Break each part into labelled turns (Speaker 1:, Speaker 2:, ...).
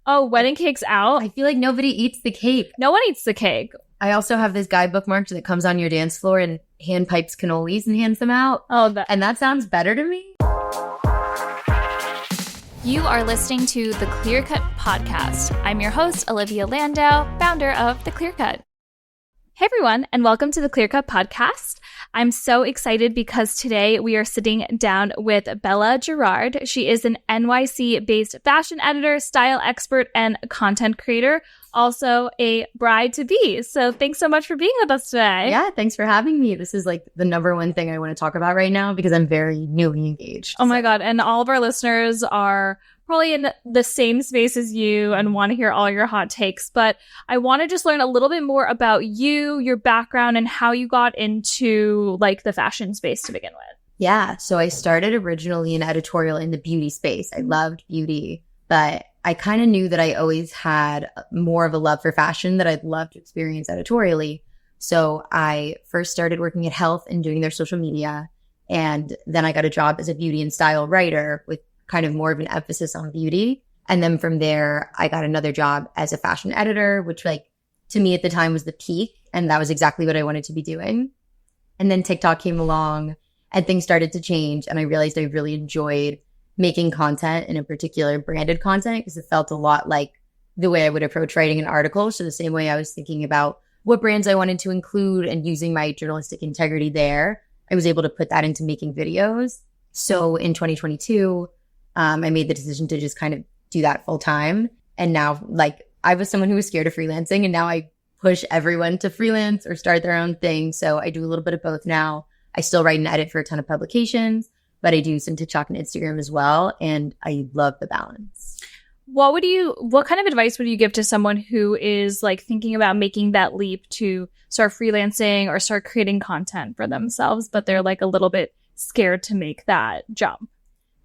Speaker 1: Oh, wedding cake's out?
Speaker 2: I feel like nobody eats the cake.
Speaker 1: No one eats the cake.
Speaker 2: I also have this guy bookmarked that comes on your dance floor and hand pipes cannolis and hands them out. And that sounds better to me.
Speaker 3: You are listening to The Clear Cut Podcast. I'm your host, Olivia Landau, founder of The Clear Cut.
Speaker 1: Hey everyone, and welcome to The Clear Cut Podcast. I'm so excited because today we are sitting down with Bella Gerard. She is an NYC-based fashion editor, style expert, and content creator, also a bride-to-be. So thanks so much for being with us today.
Speaker 2: Yeah, thanks for having me. This is like the number one thing I want to talk about right now because I'm very newly engaged.
Speaker 1: Oh my God, and all of our listeners are probably in the same space as you and want to hear all your hot takes. But I want to just learn a little bit more about you, your background, and how you got into like the fashion space to begin with.
Speaker 2: Yeah. So I started originally in editorial in the beauty space. I loved beauty, but I kind of knew that I always had more of a love for fashion that I'd love to experience editorially. So I first started working at Health and doing their social media. And then I got a job as a beauty and style writer with kind of more of an emphasis on beauty. And then from there, I got another job as a fashion editor, which like to me at the time was the peak. And that was exactly what I wanted to be doing. And then TikTok came along and things started to change. And I realized I really enjoyed making content, and in particular branded content, because it felt a lot like the way I would approach writing an article. So the same way I was thinking about what brands I wanted to include and using my journalistic integrity there, I was able to put that into making videos. So in 2022, I made the decision to just kind of do that full time. And now, like, I was someone who was scared of freelancing, and now I push everyone to freelance or start their own thing. So I do a little bit of both now. I still write and edit for a ton of publications, but I do some TikTok and Instagram as well. And I love the balance.
Speaker 1: What kind of advice would you give to someone who is like thinking about making that leap to start freelancing or start creating content for themselves, but they're like a little bit scared to make that jump?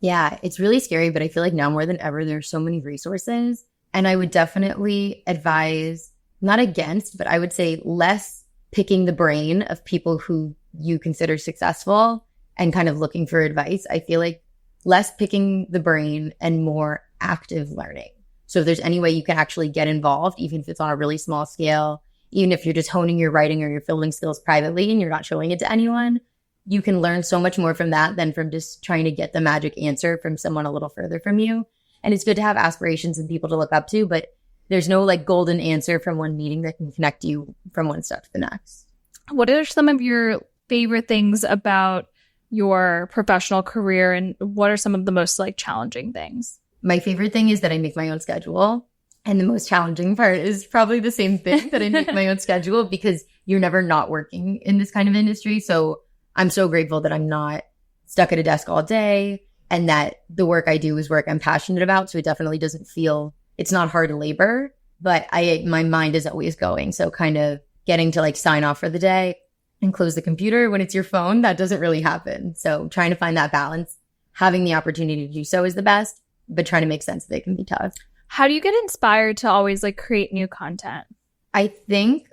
Speaker 2: Yeah, it's really scary, but I feel like now more than ever, there's so many resources. And I would definitely advise, not against, but I would say less picking the brain of people who you consider successful and kind of looking for advice. I feel like less picking the brain and more active learning. So if there's any way you can actually get involved, even if it's on a really small scale, even if you're just honing your writing or your filming skills privately and you're not showing it to anyone, you can learn so much more from that than from just trying to get the magic answer from someone a little further from you. And it's good to have aspirations and people to look up to, but there's no like golden answer from one meeting that can connect you from one step to the next.
Speaker 1: What are some of your favorite things about your professional career, and what are some of the most like challenging things?
Speaker 2: My favorite thing is that I make my own schedule. And the most challenging part is probably the same thing, that I make my own schedule, because you're never not working in this kind of industry. So I'm so grateful that I'm not stuck at a desk all day, and that the work I do is work I'm passionate about. So it definitely doesn't feel, it's not hard labor, but my mind is always going. So kind of getting to like sign off for the day and close the computer when it's your phone, that doesn't really happen. So trying to find that balance, having the opportunity to do so is the best, but trying to make sense of it can be tough.
Speaker 1: How do you get inspired to always like create new content?
Speaker 2: I think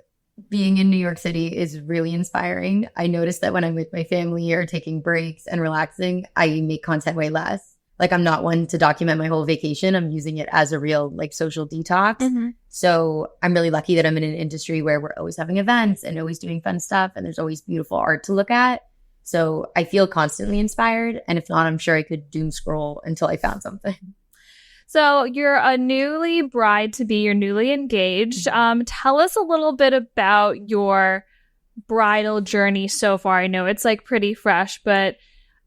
Speaker 2: being in New York City is really inspiring. I noticed that when I'm with my family or taking breaks and relaxing, I make content way less. Like I'm not one to document my whole vacation. I'm using it as a real like social detox. Mm-hmm. So I'm really lucky that I'm in an industry where we're always having events and always doing fun stuff, and there's always beautiful art to look at. So I feel constantly inspired. And if not, I'm sure I could doom scroll until I found something.
Speaker 1: So you're a newly bride-to-be, you're newly engaged. Tell us a little bit about your bridal journey so far. I know it's like pretty fresh, but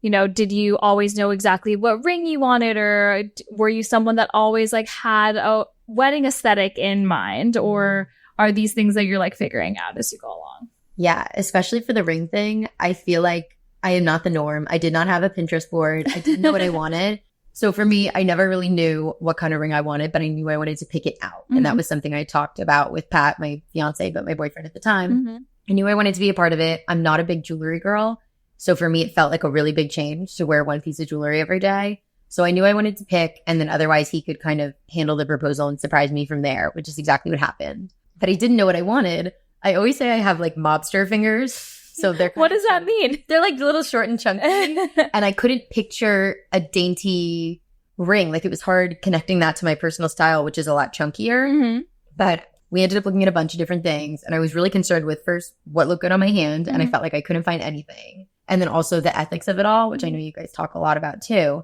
Speaker 1: you know, did you always know exactly what ring you wanted, or were you someone that always like had a wedding aesthetic in mind, or are these things that you're like figuring out as you go along?
Speaker 2: Yeah, especially for the ring thing, I feel like I am not the norm. I did not have a Pinterest board. I didn't know what I wanted. So for me, I never really knew what kind of ring I wanted, but I knew I wanted to pick it out. Mm-hmm. And that was something I talked about with Pat, my fiance, but my boyfriend at the time. Mm-hmm. I knew I wanted to be a part of it. I'm not a big jewelry girl. So for me, it felt like a really big change to wear one piece of jewelry every day. So I knew I wanted to pick, and then otherwise he could kind of handle the proposal and surprise me from there, which is exactly what happened. But I didn't know what I wanted. I always say I have like mobster fingers. So they're
Speaker 1: what does that mean?
Speaker 2: They're like little short and chunky. And I couldn't picture a dainty ring. Like, it was hard connecting that to my personal style, which is a lot chunkier.
Speaker 1: Mm-hmm.
Speaker 2: But we ended up looking at a bunch of different things. And I was really concerned with first what looked good on my hand. And I felt like I couldn't find anything. And then also the ethics of it all, which I know you guys talk a lot about too.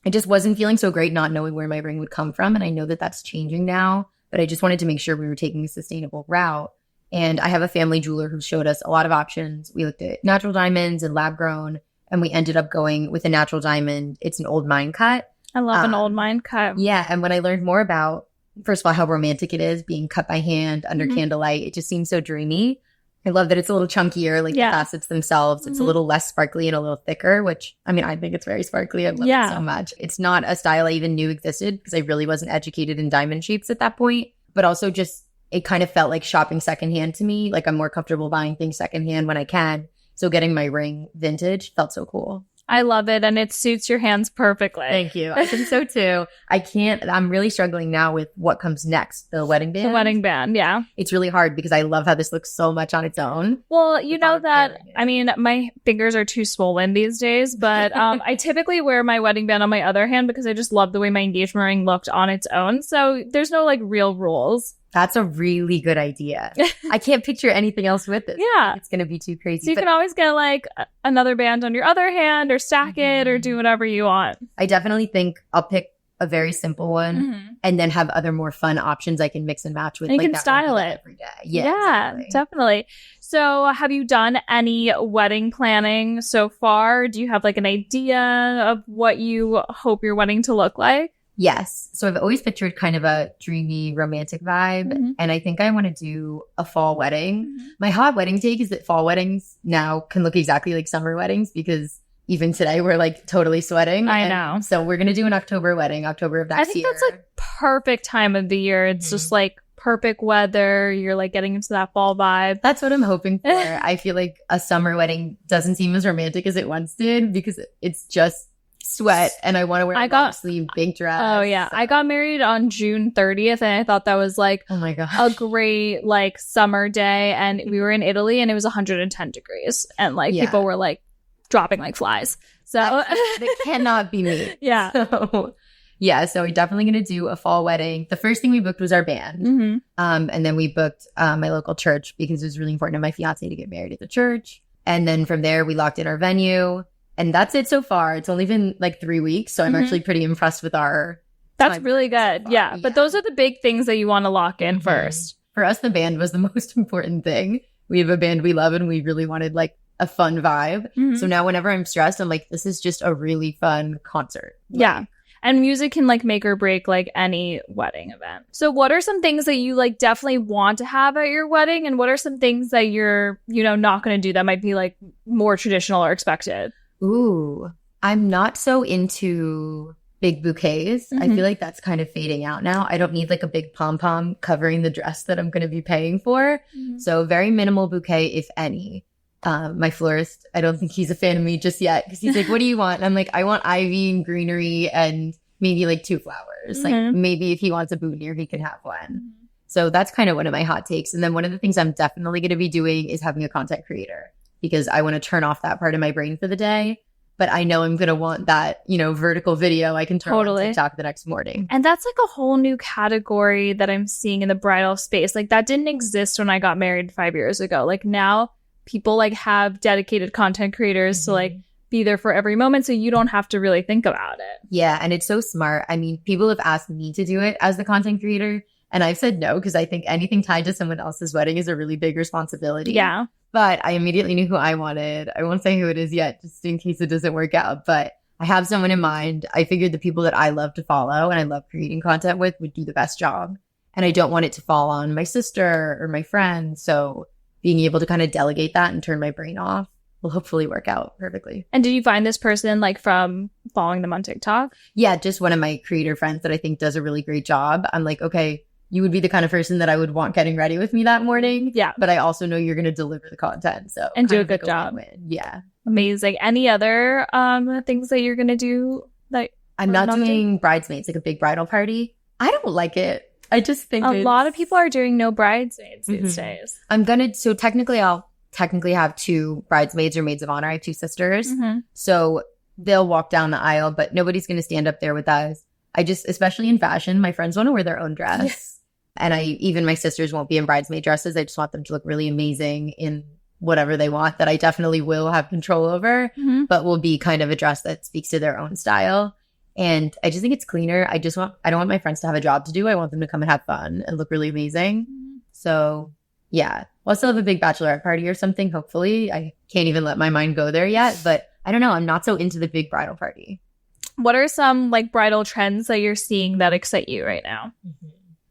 Speaker 2: I just wasn't feeling so great not knowing where my ring would come from. And I know that that's changing now. But I just wanted to make sure we were taking a sustainable route. And I have a family jeweler who showed us a lot of options. We looked at natural diamonds and lab grown. And we ended up going with a natural diamond. It's an old mine cut.
Speaker 1: I love an old mine cut.
Speaker 2: Yeah. And when I learned more about, first of all, how romantic it is being cut by hand under candlelight, it just seems so dreamy. I love that it's a little chunkier, like the facets themselves. It's a little less sparkly and a little thicker, which, I mean, I think it's very sparkly. I love it so much. It's not a style I even knew existed because I really wasn't educated in diamond shapes at that point. But also just, it kind of felt like shopping secondhand to me. Like, I'm more comfortable buying things secondhand when I can. So getting my ring vintage felt so cool.
Speaker 1: I love it, and it suits your hands perfectly.
Speaker 2: Thank you. I think so too. I'm really struggling now with what comes next, the wedding band.
Speaker 1: The wedding band, yeah.
Speaker 2: It's really hard because I love how this looks so much on its own.
Speaker 1: Well, you know that, I mean, my fingers are too swollen these days, but I typically wear my wedding band on my other hand because I just love the way my engagement ring looked on its own. So there's no like real rules.
Speaker 2: That's a really good idea. I can't picture anything else with it.
Speaker 1: Yeah.
Speaker 2: It's going to be too crazy.
Speaker 1: So you can always get like another band on your other hand or stack it or do whatever you want.
Speaker 2: I definitely think I'll pick a very simple one and then have other more fun options I can mix and match with.
Speaker 1: And you
Speaker 2: like
Speaker 1: can style it
Speaker 2: every day. Yeah, exactly.
Speaker 1: Definitely. So have you done any wedding planning so far? Do you have like an idea of what you hope your wedding to look like?
Speaker 2: Yes. So I've always pictured kind of a dreamy, romantic vibe. And I think I want to do a fall wedding. My hot wedding take is that fall weddings now can look exactly like summer weddings because even today we're like totally sweating.
Speaker 1: I know.
Speaker 2: So we're going to do an October wedding, October of next year.
Speaker 1: I think that's like perfect time of the year. It's just like perfect weather. You're like getting into that fall vibe.
Speaker 2: That's what I'm hoping for. I feel like a summer wedding doesn't seem as romantic as it once did because it's just sweat and I want to wear a long sleeve big dress.
Speaker 1: Oh yeah. I got married on June 30th and I thought that was like
Speaker 2: oh my gosh,
Speaker 1: a great like summer day, and we were in Italy and it was 110 degrees and like people were like dropping like flies. So
Speaker 2: that cannot be me.
Speaker 1: Yeah.
Speaker 2: So we're definitely going to do a fall wedding. The first thing we booked was our band. And then we booked my local church because it was really important to my fiance to get married at the church. And then from there we locked in our venue. And that's it so far. It's only been like 3 weeks. So I'm actually pretty impressed with our
Speaker 1: That's really good. So yeah. But those are the big things that you want to lock in first.
Speaker 2: For us, the band was the most important thing. We have a band we love and we really wanted like a fun vibe. So now whenever I'm stressed, I'm like, this is just a really fun concert.
Speaker 1: Yeah. And music can like make or break like any wedding event. So what are some things that you like definitely want to have at your wedding? And what are some things that you're, not going to do that might be like more traditional or expected?
Speaker 2: Ooh, I'm not so into big bouquets. I feel like that's kind of fading out now. I don't need like a big pom-pom covering the dress that I'm going to be paying for. So very minimal bouquet, if any. My florist, I don't think he's a fan of me just yet because he's like, what do you want? And I'm like, I want ivy and greenery and maybe like 2 flowers. Like maybe if he wants a boutonniere, he can have one. So that's kind of one of my hot takes. And then one of the things I'm definitely going to be doing is having a content creator because I want to turn off that part of my brain for the day. But I know I'm going to want that, vertical video I can turn on TikTok the next morning.
Speaker 1: And that's like a whole new category that I'm seeing in the bridal space. Like that didn't exist when I got married 5 years ago. Like now people like have dedicated content creators to like be there for every moment. So you don't have to really think about it.
Speaker 2: Yeah. And it's so smart. I mean, people have asked me to do it as the content creator. And I've said no because I think anything tied to someone else's wedding is a really big responsibility.
Speaker 1: Yeah.
Speaker 2: But I immediately knew who I wanted. I won't say who it is yet, just in case it doesn't work out. But I have someone in mind. I figured the people that I love to follow and I love creating content with would do the best job. And I don't want it to fall on my sister or my friend. So being able to kind of delegate that and turn my brain off will hopefully work out perfectly.
Speaker 1: And did you find this person like from following them on TikTok?
Speaker 2: Yeah, just one of my creator friends that I think does a really great job. I'm like, okay, you would be the kind of person that I would want getting ready with me that morning.
Speaker 1: Yeah.
Speaker 2: But I also know you're going to deliver the content. So
Speaker 1: and do a good job.
Speaker 2: Win-win. Yeah.
Speaker 1: Amazing. Any other things that you're going to do? That
Speaker 2: I'm not doing bridesmaids, like a big bridal party. I don't like it. I just think
Speaker 1: a lot of people are doing no bridesmaids these days.
Speaker 2: So technically I'll have 2 bridesmaids or maids of honor. I have 2 sisters. So they'll walk down the aisle, but nobody's going to stand up there with us. I just, especially in fashion, my friends want to wear their own dress. Yes. And even my sisters won't be in bridesmaid dresses. I just want them to look really amazing in whatever they want, that I definitely will have control over, but will be kind of a dress that speaks to their own style. And I just think it's cleaner. I don't want my friends to have a job to do. I want them to come and have fun and look really amazing. So yeah, I'll still have a big bachelorette party or something, hopefully. I can't even let my mind go there yet, but I don't know. I'm not so into the big bridal party.
Speaker 1: What are some like bridal trends that you're seeing that excite you right now?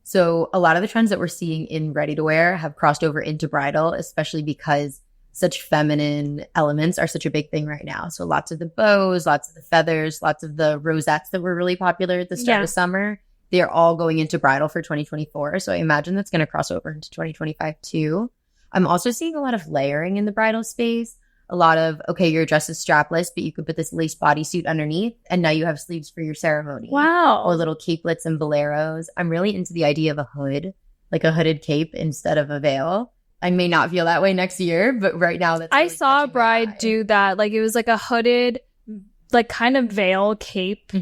Speaker 2: So a lot of the trends that we're seeing in ready to wear have crossed over into bridal, especially because such feminine elements are such a big thing right now. So lots of the bows, lots of the feathers, lots of the rosettes that were really popular at the start of summer. They're all going into bridal for 2024. So I imagine that's going to cross over into 2025 too. I'm also seeing a lot of layering in the bridal space. A lot of, okay, your dress is strapless, but you could put this lace bodysuit underneath, and now you have sleeves for your ceremony.
Speaker 1: Wow.
Speaker 2: Or little capelets and boleros. I'm really into the idea of a hood, like a hooded cape instead of a veil. I may not feel that way next year, but right now that's really
Speaker 1: I saw a bride do that. Like it was like a hooded, like kind of veil cape,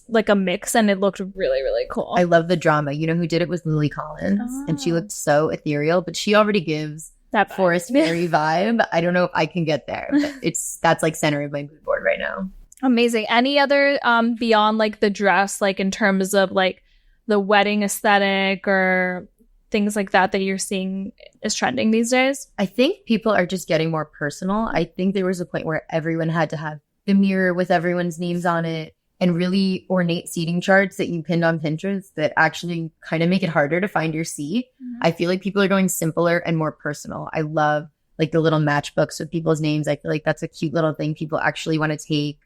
Speaker 1: like a mix, and it looked really, really cool.
Speaker 2: I love the drama. You know who did it was Lily Collins, and she looked so ethereal, but she already gives that forest fairy vibe. I don't know if I can get there, but that's like center of my mood board right now.
Speaker 1: Amazing. Any other beyond like the dress, like in terms of like the wedding aesthetic or things like that you're seeing is trending these days?
Speaker 2: I think people are just getting more personal. I think there was a point where everyone had to have the mirror with everyone's names on it and really ornate seating charts that you pinned on Pinterest that actually kind of make it harder to find your seat. I feel like people are going simpler and more personal. I love like the little matchbooks with people's names. I feel like that's a cute little thing people actually want to take.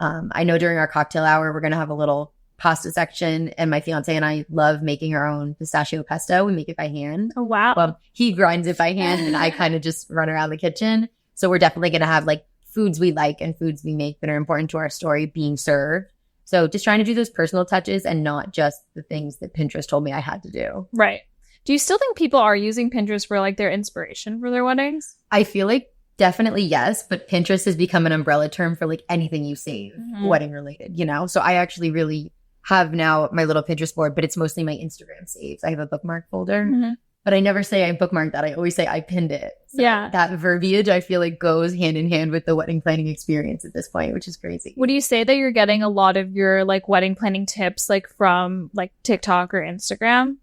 Speaker 2: I know during our cocktail hour, we're going to have a little pasta section, and my fiance and I love making our own pistachio pesto. We make it by hand.
Speaker 1: Oh, wow.
Speaker 2: Well, he grinds it by hand and I kind of just run around the kitchen. So we're definitely going to have like foods we like and foods we make that are important to our story being served. So just trying to do those personal touches and not just the things that Pinterest told me I had to do.
Speaker 1: Right. Do you still think people are using Pinterest for like their inspiration for their weddings?
Speaker 2: I feel like definitely yes, but Pinterest has become an umbrella term for like anything you save wedding related, you know? So I actually really have now my little Pinterest board, but it's mostly my Instagram saves. I have a bookmark folder, but I never say I bookmarked that. I always say I pinned it. So that verbiage I feel like goes hand in hand with the wedding planning experience at this point, which is crazy.
Speaker 1: Would you say that you're getting a lot of your like wedding planning tips like from like TikTok or Instagram?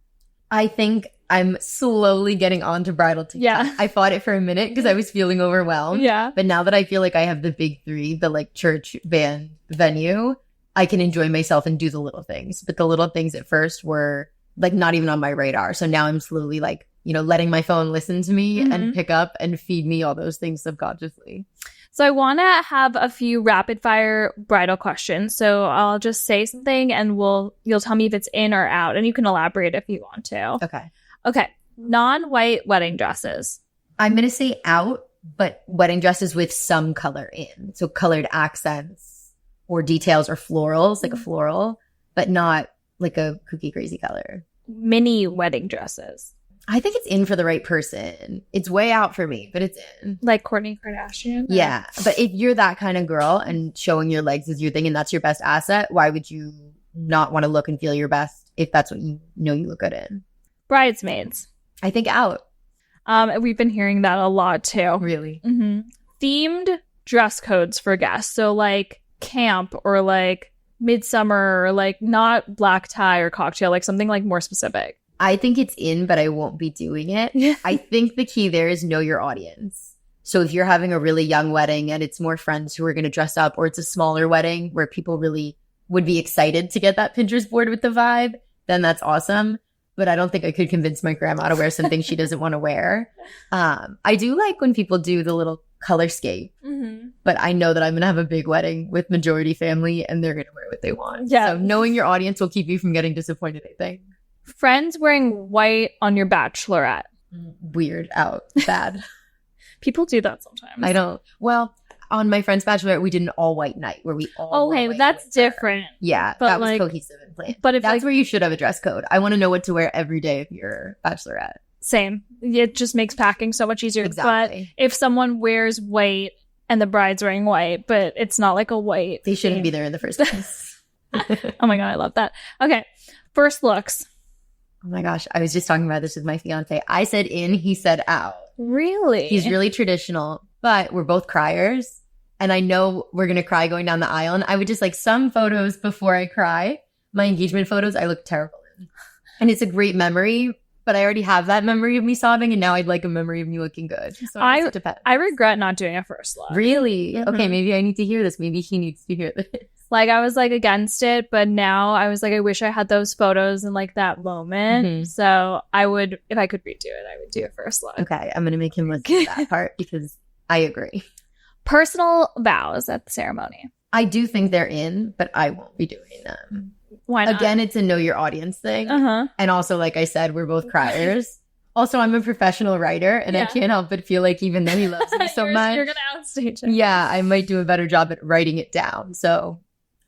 Speaker 2: I think I'm slowly getting onto bridal TikTok.
Speaker 1: Yeah.
Speaker 2: I fought it for a minute because I was feeling overwhelmed.
Speaker 1: Yeah.
Speaker 2: But now that I feel like I have the big three, the like church, band, venue, I can enjoy myself and do the little things. But the little things at first were like not even on my radar. So now I'm slowly like, you know, letting my phone listen to me and pick up and feed me all those things subconsciously.
Speaker 1: So I want to have a few rapid fire bridal questions. So I'll just say something and you'll tell me if it's in or out, and you can elaborate if you want to. Okay. Non-white wedding dresses.
Speaker 2: I'm going to say out, but wedding dresses with some color in. So colored accents or details or florals, like a floral, but not like a kooky crazy color.
Speaker 1: Mini wedding dresses.
Speaker 2: I think it's in for the right person. It's way out for me, but it's in.
Speaker 1: Like Kourtney Kardashian?
Speaker 2: Yeah. But if you're that kind of girl and showing your legs is your thing and that's your best asset, why would you not want to look and feel your best if that's what you know you look good in?
Speaker 1: Bridesmaids.
Speaker 2: I think out.
Speaker 1: We've been hearing that a lot too.
Speaker 2: Really?
Speaker 1: Themed dress codes for guests. So like camp or like midsummer or like not black tie or cocktail, like something like more specific.
Speaker 2: I think it's in, but I won't be doing it. I think the key there is know your audience. So if you're having a really young wedding and it's more friends who are going to dress up, or it's a smaller wedding where people really would be excited to get that Pinterest board with the vibe, then that's awesome. But I don't think I could convince my grandma to wear something she doesn't want to wear. I do like when people do the little colorscape, but I know that I'm going to have a big wedding with majority family and they're going to wear what they want.
Speaker 1: Yeah.
Speaker 2: So knowing your audience will keep you from getting disappointed, I think.
Speaker 1: Friends wearing white on your bachelorette.
Speaker 2: Weird, out, bad.
Speaker 1: People do that sometimes.
Speaker 2: I don't. Well, on my friend's bachelorette, we did an all white night where we all.
Speaker 1: Okay, but that's different.
Speaker 2: Yeah,
Speaker 1: but
Speaker 2: that was
Speaker 1: like,
Speaker 2: cohesive and planned.
Speaker 1: But if
Speaker 2: that's
Speaker 1: like,
Speaker 2: where you should have a dress code. I want to know what to wear every day of your bachelorette.
Speaker 1: Same. It just makes packing so much easier.
Speaker 2: Exactly.
Speaker 1: But if someone wears white and the bride's wearing white, but it's not like a white,
Speaker 2: they shouldn't be there in the first place.
Speaker 1: Oh my God, I love that. Okay. First looks.
Speaker 2: Oh my gosh. I was just talking about this with my fiance. I said in, he said out.
Speaker 1: Really?
Speaker 2: He's really traditional, but we're both criers. And I know we're going to cry going down the aisle. And I would just like some photos before I cry. My engagement photos, I look terrible in. And it's a great memory, but I already have that memory of me sobbing. And now I'd like a memory of me looking good. So
Speaker 1: I regret not doing a first look.
Speaker 2: Really?
Speaker 1: Mm-hmm.
Speaker 2: Okay, maybe I need to hear this. Maybe he needs to hear this.
Speaker 1: Like, I was like against it, but now I was like, I wish I had those photos in like that moment.
Speaker 2: Mm-hmm.
Speaker 1: So I would, if I could redo it, I would do a first look.
Speaker 2: Okay, I'm going to make him listen to that part because I agree.
Speaker 1: Personal vows at the ceremony.
Speaker 2: I do think they're in, but I won't be doing them.
Speaker 1: Why not?
Speaker 2: Again, it's a know your audience thing. And also, like I said, we're both criers. Also, I'm a professional writer, and I can't help but feel like even though he loves me so much,
Speaker 1: you're going to outstage him.
Speaker 2: Yeah, I might do a better job at writing it down. So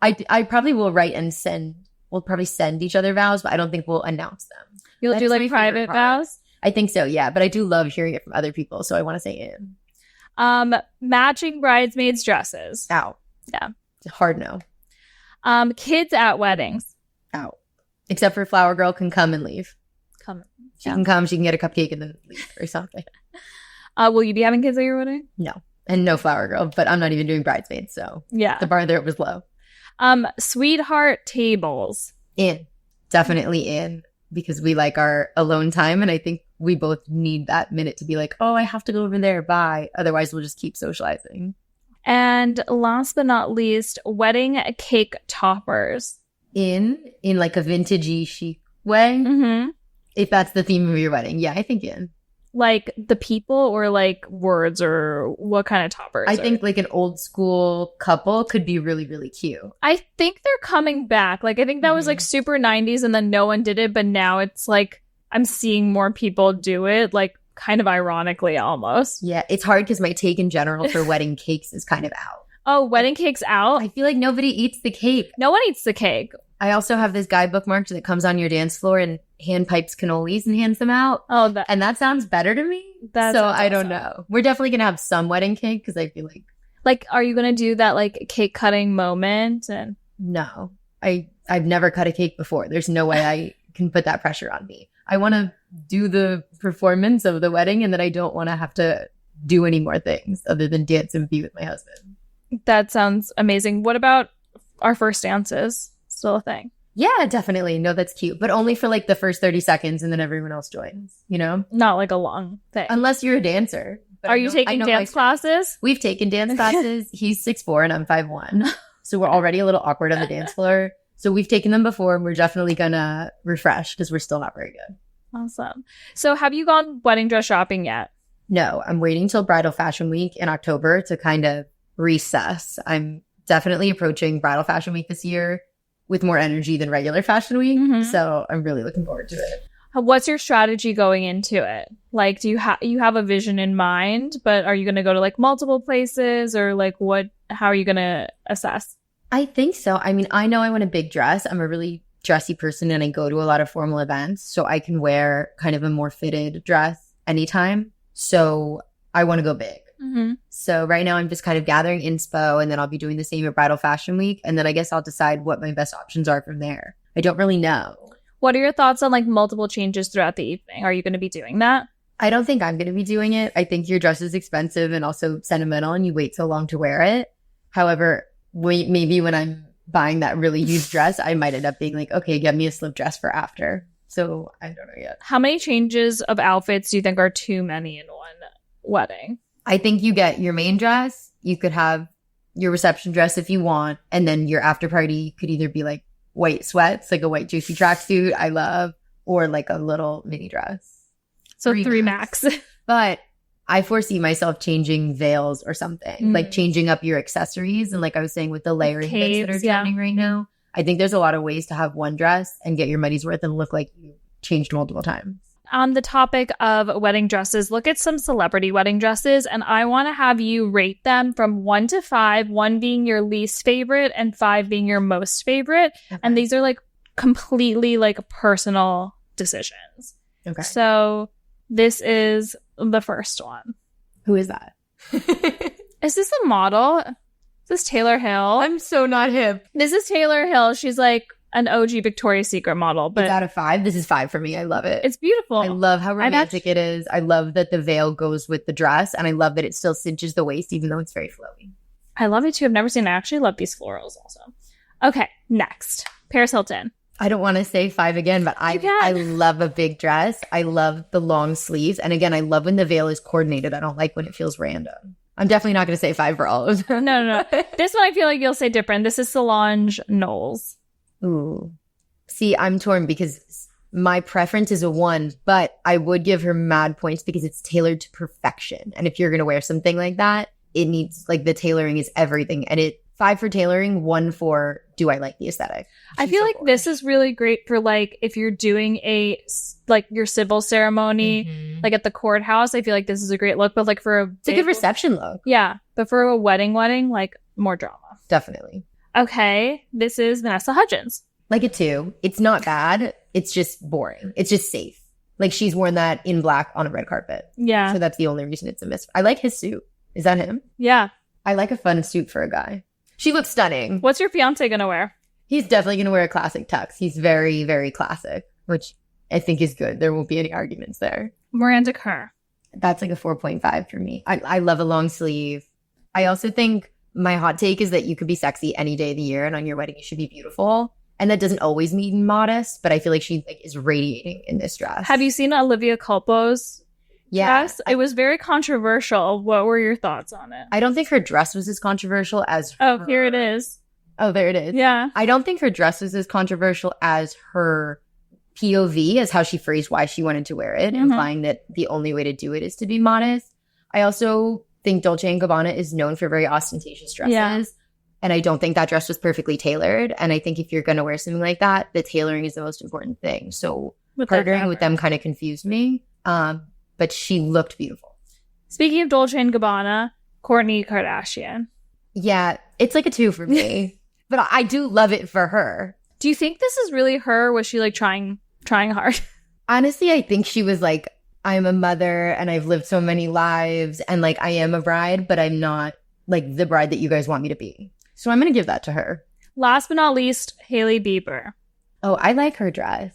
Speaker 2: I probably will write and send. We'll probably send each other vows, but I don't think we'll announce them.
Speaker 1: You'll do like private vows?
Speaker 2: I think so, yeah. But I do love hearing it from other people, so I want to say in.
Speaker 1: Matching bridesmaids' dresses.
Speaker 2: Out.
Speaker 1: Yeah.
Speaker 2: Hard no.
Speaker 1: Kids at weddings.
Speaker 2: Out. Except for Flower Girl can come and leave. She can come, she can get a cupcake and then leave or something.
Speaker 1: Will you be having kids at your wedding?
Speaker 2: No. And no Flower Girl, but I'm not even doing bridesmaids, so
Speaker 1: yeah.
Speaker 2: The bar there was low.
Speaker 1: Sweetheart tables.
Speaker 2: In. Definitely in. Because we like our alone time, and I think we both need that minute to be like, oh, I have to go over there, bye. Otherwise, we'll just keep socializing.
Speaker 1: And last but not least, wedding cake toppers.
Speaker 2: In like a vintagey chic way.
Speaker 1: Mm-hmm.
Speaker 2: If that's the theme of your wedding. Yeah, I think in.
Speaker 1: Like the people or like words or what kind of toppers?
Speaker 2: I think like an old school couple could be really, really cute.
Speaker 1: I think they're coming back. Like I think that was like super 90s and then no one did it. But now it's like I'm seeing more people do it, like kind of ironically almost.
Speaker 2: Yeah, it's hard because my take in general for wedding cakes is kind of out.
Speaker 1: Oh, wedding cake's out?
Speaker 2: I feel like nobody eats the cake.
Speaker 1: No one eats the cake.
Speaker 2: I also have this guy bookmarked that comes on your dance floor and hand pipes cannolis and hands them out.
Speaker 1: Oh,
Speaker 2: and that sounds better to me. So I don't know. We're definitely going to have some wedding cake because I feel like,
Speaker 1: are you going to do that like cake cutting moment? And
Speaker 2: no, I've never cut a cake before. There's no way I can put that pressure on me. I want to do the performance of the wedding and then I don't want to have to do any more things other than dance and be with my husband.
Speaker 1: That sounds amazing. What about our first dances? Still a thing?
Speaker 2: Yeah, definitely. No, that's cute. But only for like the first 30 seconds and then everyone else joins, you know?
Speaker 1: Not like a long thing.
Speaker 2: Unless you're a dancer. But
Speaker 1: Are you taking dance classes?
Speaker 2: We've taken dance classes. He's 6'4" and I'm 5'1". So we're already a little awkward on the dance floor. So we've taken them before and we're definitely going to refresh because we're still not very good.
Speaker 1: Awesome. So have you gone wedding dress shopping yet?
Speaker 2: No, I'm waiting till Bridal Fashion Week in October to kind of recess. I'm definitely approaching Bridal Fashion Week this year with more energy than regular Fashion Week. Mm-hmm. So I'm really looking forward to it.
Speaker 1: What's your strategy going into it? Like, do you have a vision in mind, but are you going to go to like multiple places or like how are you going to assess?
Speaker 2: I think so. I mean, I know I want a big dress. I'm a really dressy person and I go to a lot of formal events. So I can wear kind of a more fitted dress anytime. So I want to go big. Mm-hmm. So right now I'm just kind of gathering inspo and then I'll be doing the same at Bridal Fashion Week. And then I guess I'll decide what my best options are from there. I don't really know.
Speaker 1: What are your thoughts on like multiple changes throughout the evening? Are you going to be doing that?
Speaker 2: I don't think I'm going to be doing it. I think your dress is expensive and also sentimental and you wait so long to wear it. However, maybe when I'm buying that really used dress, I might end up being like, okay, get me a slip dress for after. So I don't know yet.
Speaker 1: How many changes of outfits do you think are too many in one wedding?
Speaker 2: I think you get your main dress. You could have your reception dress if you want. And then your after party could either be like white sweats, like a white juicy tracksuit I love, or like a little mini dress.
Speaker 1: So three max.
Speaker 2: But I foresee myself changing veils or something, like changing up your accessories. And like I was saying with the layering things that are trending right now, I think there's a lot of ways to have one dress and get your money's worth and look like you changed multiple times.
Speaker 1: On the topic of wedding dresses, look at some celebrity wedding dresses, and I want to have you rate them from 1 to 5, 1 being your least favorite and 5 being your most favorite. Okay. And these are like completely like personal decisions.
Speaker 2: Okay.
Speaker 1: So this is the first one.
Speaker 2: Who is that?
Speaker 1: Is this a model? Is This Taylor Hill.
Speaker 2: I'm so not hip.
Speaker 1: This is Taylor Hill. She's like an OG Victoria's Secret model. But
Speaker 2: it's out of 5. This is 5 for me. I love it.
Speaker 1: It's beautiful.
Speaker 2: I love how romantic it is. I love that the veil goes with the dress. And I love that it still cinches the waist, even though it's very flowy.
Speaker 1: I love it too. I've never seen it. I actually love these florals also. Okay, next. Paris Hilton.
Speaker 2: I don't want to say 5 again, but I love a big dress. I love the long sleeves. And again, I love when the veil is coordinated. I don't like when it feels random. I'm definitely not going to say 5 for all of them.
Speaker 1: No. This one I feel like you'll say different. This is Solange Knowles.
Speaker 2: Ooh. See, I'm torn because my preference is a 1, but I would give her mad points because it's tailored to perfection. And if you're going to wear something like that, it needs, like, the tailoring is everything. And 5 for tailoring, 1 for do I like the aesthetic.
Speaker 1: I feel like this is really great for, like, if you're doing your civil ceremony, like at the courthouse. I feel like this is a great look, but like it's
Speaker 2: a good reception look.
Speaker 1: Yeah, but for a wedding, like more drama.
Speaker 2: Definitely.
Speaker 1: Okay, this is Vanessa Hudgens.
Speaker 2: Like a 2. It's not bad. It's just boring. It's just safe. Like she's worn that in black on a red carpet.
Speaker 1: Yeah.
Speaker 2: So that's the only reason it's a miss. I like his suit. Is that him?
Speaker 1: Yeah.
Speaker 2: I like a fun suit for a guy. She looks stunning.
Speaker 1: What's your fiance gonna wear?
Speaker 2: He's definitely gonna wear a classic tux. He's very, very classic, which I think is good. There won't be any arguments there.
Speaker 1: Miranda Kerr.
Speaker 2: That's like a 4.5 for me. I love a long sleeve. I also think my hot take is that you could be sexy any day of the year, and on your wedding you should be beautiful. And that doesn't always mean modest, but I feel like she is radiating in this dress.
Speaker 1: Have you seen Olivia Culpo's dress? It was very controversial. What were your thoughts on it?
Speaker 2: I don't think her dress was as controversial as her...
Speaker 1: here it is.
Speaker 2: Oh, there it is.
Speaker 1: Yeah.
Speaker 2: I don't think her dress was as controversial as her POV, as how she phrased why she wanted to wear it, implying that the only way to do it is to be modest. I also think Dolce & Gabbana is known for very ostentatious dresses. Yeah. And I don't think that dress was perfectly tailored. And I think if you're going to wear something like that, the tailoring is the most important thing. So partnering with them kind of confused me. But she looked beautiful.
Speaker 1: Speaking of Dolce & Gabbana, Kourtney Kardashian.
Speaker 2: Yeah, it's like a 2 for me. But I do love it for her.
Speaker 1: Do you think this is really her? Was she like trying hard?
Speaker 2: Honestly, I think she was like, I'm a mother and I've lived so many lives and like I am a bride, but I'm not like the bride that you guys want me to be. So I'm going to give that to her.
Speaker 1: Last but not least, Hailey Bieber.
Speaker 2: Oh, I like her dress.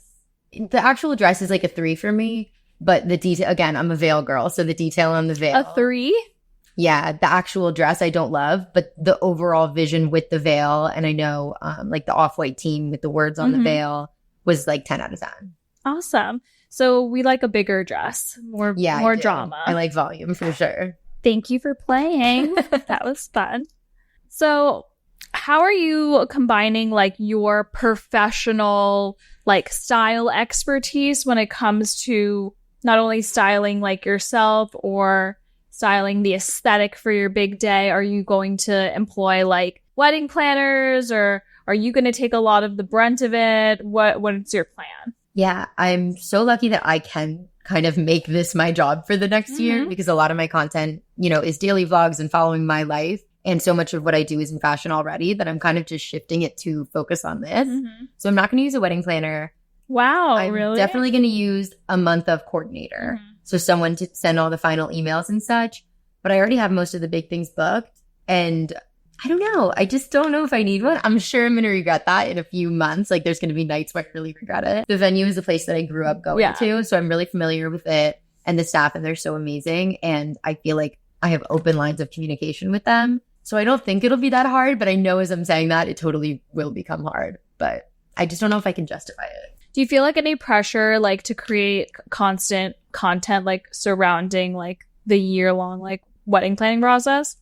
Speaker 2: The actual dress is like a 3 for me, but the detail, again, I'm a veil girl, so the detail on the veil.
Speaker 1: A 3?
Speaker 2: Yeah, the actual dress I don't love, but the overall vision with the veil, and I know like the off-white team with the words on the veil was like 10 out of 10.
Speaker 1: Awesome. So we like a bigger dress, more drama.
Speaker 2: I like volume for sure.
Speaker 1: Thank you for playing. That was fun. So how are you combining like your professional like style expertise when it comes to not only styling like yourself or styling the aesthetic for your big day? Are you going to employ like wedding planners, or are you going to take a lot of the brunt of it? What's your plan?
Speaker 2: Yeah, I'm so lucky that I can kind of make this my job for the next year, because a lot of my content, is daily vlogs and following my life. And so much of what I do is in fashion already that I'm kind of just shifting it to focus on this. So I'm not going to use a wedding planner.
Speaker 1: Wow,
Speaker 2: I'm
Speaker 1: really?
Speaker 2: definitely going to use a month of coordinator. So someone to send all the final emails and such. But I already have most of the big things booked. And I don't know. I just don't know if I need one. I'm sure I'm going to regret that in a few months. Like there's going to be nights where I really regret it. The venue is a place that I grew up going to. So I'm really familiar with it and the staff, and they're so amazing. And I feel like I have open lines of communication with them. So I don't think it'll be that hard, but I know as I'm saying that, it totally will become hard. But I just don't know if I can justify it.
Speaker 1: Do you feel like any pressure like to create constant content like surrounding like the year-long like wedding planning process?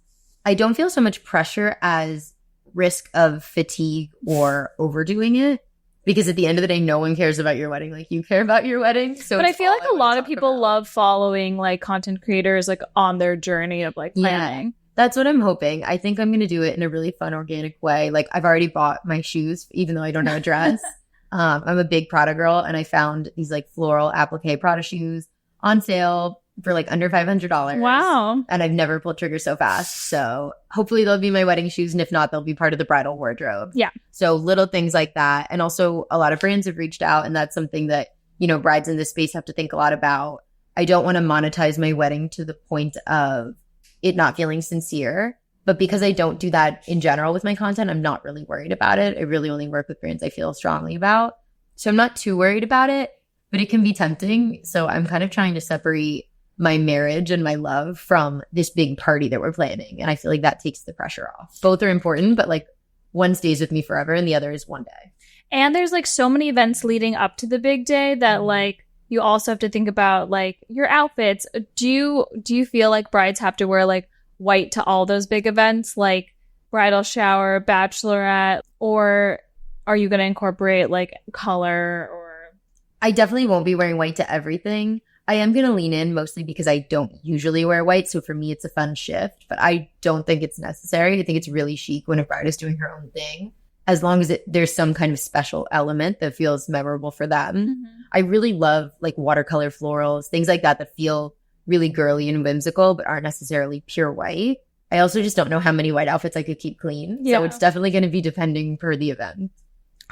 Speaker 2: I don't feel so much pressure as risk of fatigue or overdoing it, because at the end of the day, no one cares about your wedding like you care about your wedding. So,
Speaker 1: but I feel like a lot of people love following like content creators like on their journey of like planning.
Speaker 2: Yeah. That's what I'm hoping. I think I'm going to do it in a really fun, organic way. Like I've already bought my shoes, even though I don't have a dress. I'm a big Prada girl, and I found these like floral applique Prada shoes on sale for like under $500.
Speaker 1: Wow.
Speaker 2: And I've never pulled trigger so fast. So hopefully they'll be my wedding shoes. And if not, they'll be part of the bridal wardrobe.
Speaker 1: Yeah.
Speaker 2: So little things like that. And also a lot of brands have reached out, and that's something that, brides in this space have to think a lot about. I don't want to monetize my wedding to the point of it not feeling sincere. But because I don't do that in general with my content, I'm not really worried about it. I really only work with brands I feel strongly about. So I'm not too worried about it, but it can be tempting. So I'm kind of trying to separate my marriage and my love from this big party that we're planning. And I feel like that takes the pressure off. Both are important, but like one stays with me forever and the other is one day.
Speaker 1: And there's like so many events leading up to the big day that like you also have to think about like your outfits. Do you feel like brides have to wear like white to all those big events like bridal shower, bachelorette, or are you going to incorporate like color or?
Speaker 2: I definitely won't be wearing white to everything. I am going to lean in mostly because I don't usually wear white. So for me, it's a fun shift, but I don't think it's necessary. I think it's really chic when a bride is doing her own thing, as long as there's some kind of special element that feels memorable for them. Mm-hmm. I really love like watercolor florals, things like that feel really girly and whimsical, but aren't necessarily pure white. I also just don't know how many white outfits I could keep clean. Yeah. So it's definitely going to be depending per the event.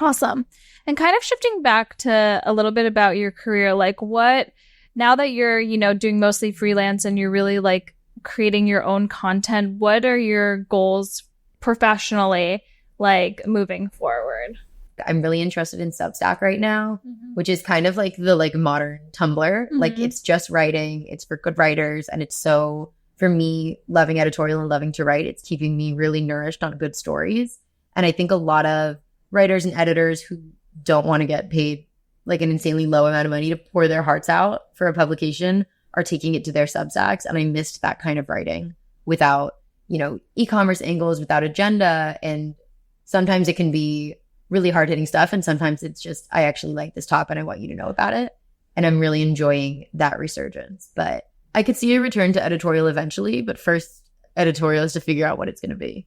Speaker 1: Awesome. And kind of shifting back to a little bit about your career, like what, now that you're, you know, doing mostly freelance and you're really like creating your own content, what are your goals professionally, like moving forward?
Speaker 2: I'm really interested in Substack right now, which is kind of like the like modern Tumblr. Mm-hmm. Like it's just writing, it's for good writers. And it's so, for me, loving editorial and loving to write, it's keeping me really nourished on good stories. And I think a lot of writers and editors who don't want to get paid like an insanely low amount of money to pour their hearts out for a publication are taking it to their Substacks. And I missed that kind of writing without, you know, e-commerce angles, without agenda. And sometimes it can be really hard-hitting stuff. And sometimes it's just, I actually like this top and I want you to know about it. And I'm really enjoying that resurgence. But I could see a return to editorial eventually. But first, editorial is to figure out what it's going to be.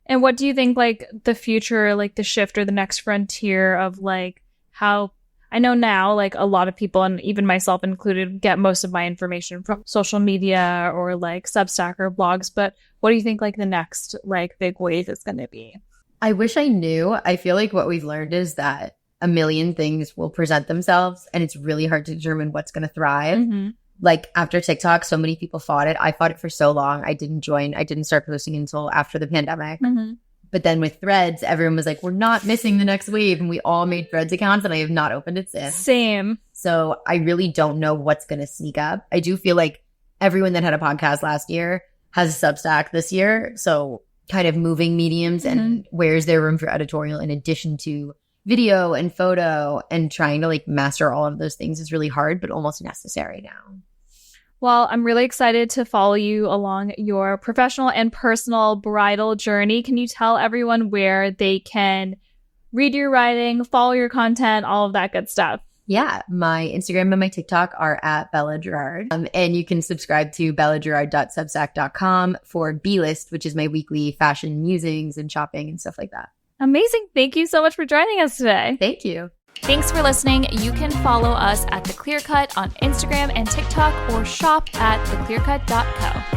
Speaker 1: And what do you think, like, the future, like, the shift or the next frontier of, like, how... I know now, like, a lot of people, and even myself included, get most of my information from social media or, like, Substack or blogs. But what do you think, like, the next, like, big wave is going to be?
Speaker 2: I wish I knew. I feel like what we've learned is that a million things will present themselves, and it's really hard to determine what's going to thrive. Mm-hmm. Like, after TikTok, so many people fought it. I fought it for so long. I didn't start posting until after the pandemic. Mm-hmm. But then with Threads, everyone was like, we're not missing the next wave. And we all made Threads accounts, and I have not opened it since.
Speaker 1: Same.
Speaker 2: So I really don't know what's going to sneak up. I do feel like everyone that had a podcast last year has a Substack this year. So kind of moving mediums mm-hmm. and where's there room for editorial in addition to video and photo, and trying to like master all of those things is really hard, but almost necessary now.
Speaker 1: Well, I'm really excited to follow you along your professional and personal bridal journey. Can you tell everyone where they can read your writing, follow your content, all of that good stuff?
Speaker 2: Yeah, my Instagram and my TikTok are at Bella Gerard. And you can subscribe to bellagerard.substack.com for B-List, which is my weekly fashion musings and shopping and stuff like that.
Speaker 1: Amazing. Thank you so much for joining us today.
Speaker 2: Thank you.
Speaker 3: Thanks for listening. You can follow us at The Clear Cut on Instagram and TikTok, or shop at theclearcut.co.